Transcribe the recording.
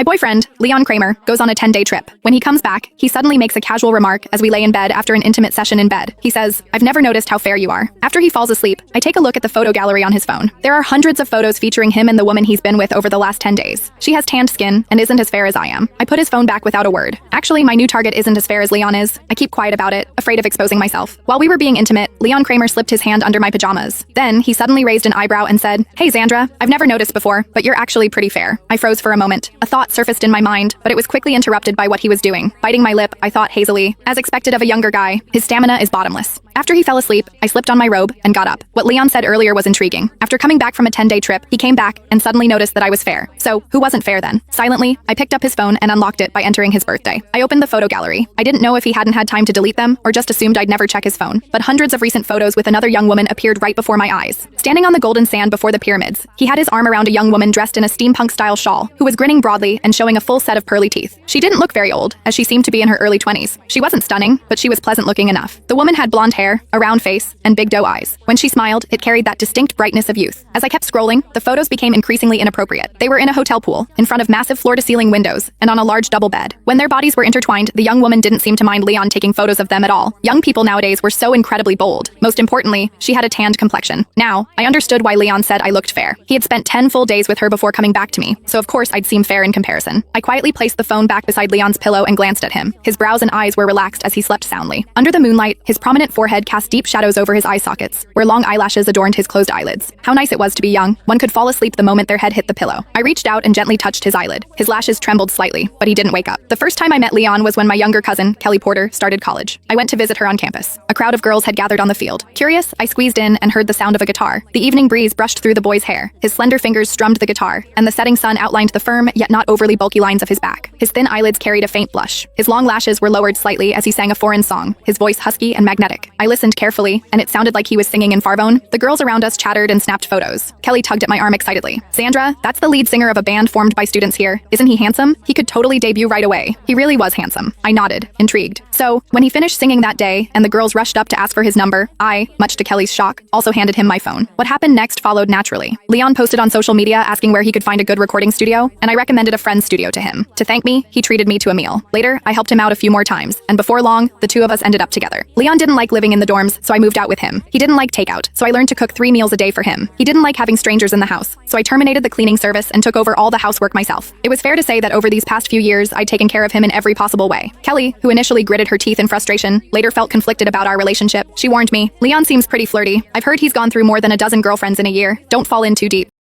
My boyfriend, Leon Kramer, goes on a 10-day trip. When he comes back, he suddenly makes a casual remark as we lay in bed after an intimate session in bed. He says, "I've never noticed how fair you are." After he falls asleep, I take a look at the photo gallery on his phone. There are hundreds of photos featuring him and the woman he's been with over the last 10 days. She has tanned skin and isn't as fair as I am. I put his phone back without a word. Actually, my new target isn't as fair as Leon is. I keep quiet about it, afraid of exposing myself. While we were being intimate, Leon Kramer slipped his hand under my pajamas. Then, he suddenly raised an eyebrow and said, "Hey Xandra, I've never noticed before, but you're actually pretty fair." I froze for a moment. A thought surfaced in my mind, but it was quickly interrupted by what he was doing. Biting my lip, I thought hazily, as expected of a younger guy, his stamina is bottomless. After he fell asleep, I slipped on my robe and got up. What Leon said earlier was intriguing. After coming back from a 10-day trip, he came back and suddenly noticed that I was fair. So, who wasn't fair then? Silently, I picked up his phone and unlocked it by entering his birthday. I opened the photo gallery. I didn't know if he hadn't had time to delete them or just assumed I'd never check his phone. But hundreds of recent photos with another young woman appeared right before my eyes. Standing on the golden sand before the pyramids, he had his arm around a young woman dressed in a steampunk-style shawl, who was grinning broadly and showing a full set of pearly teeth. She didn't look very old, as she seemed to be in her early 20s. She wasn't stunning, but she was pleasant-looking enough. The woman had blonde hair, a round face, and big doe eyes. When she smiled, it carried that distinct brightness of youth. As I kept scrolling, the photos became increasingly inappropriate. They were in a hotel pool, in front of massive floor-to-ceiling windows, and on a large double bed. When their bodies were intertwined, the young woman didn't seem to mind Leon taking photos of them at all. Young people nowadays were so incredibly bold. Most importantly, she had a tanned complexion. Now, I understood why Leon said I looked fair. He had spent 10 full days with her before coming back to me, so of course I'd seem fair in comparison. I quietly placed the phone back beside Leon's pillow and glanced at him. His brows and eyes were relaxed as he slept soundly. Under the moonlight, his prominent forehead cast deep shadows over his eye sockets, where long eyelashes adorned his closed eyelids. How nice it was to be young. One could fall asleep the moment their head hit the pillow. I reached out and gently touched his eyelid. His lashes trembled slightly, but he didn't wake up. The first time I met Leon was when my younger cousin, Kelly Porter, started college. I went to visit her on campus. A crowd of girls had gathered on the field. Curious, I squeezed in and heard the sound of a guitar. The evening breeze brushed through the boy's hair. His slender fingers strummed the guitar, and the setting sun outlined the firm, yet not overly bulky lines of his back. His thin eyelids carried a faint blush. His long lashes were lowered slightly as he sang a foreign song, his voice husky and magnetic. I listened carefully, and it sounded like he was singing in Farvone. The girls around us chattered and snapped photos. Kelly tugged at my arm excitedly. "Xandra, that's the lead singer of a band formed by students here. Isn't he handsome? He could totally debut right away." He really was handsome. I nodded, intrigued. So, when he finished singing that day, and the girls rushed up to ask for his number, I, much to Kelly's shock, also handed him my phone. What happened next followed naturally. Leon posted on social media asking where he could find a good recording studio, and I recommended a friend's studio to him. To thank me, he treated me to a meal. Later, I helped him out a few more times, and before long, the two of us ended up together. Leon didn't like living in the dorms, so I moved out with him. He didn't like takeout, so I learned to cook 3 meals a day for him. He didn't like having strangers in the house, so I terminated the cleaning service and took over all the housework myself. It was fair to say that over these past few years, I'd taken care of him in every possible way. Kelly, who initially gritted her teeth in frustration, later felt conflicted about our relationship. She warned me, "Leon seems pretty flirty. I've heard he's gone through more than a dozen girlfriends in a year. Don't fall in too deep."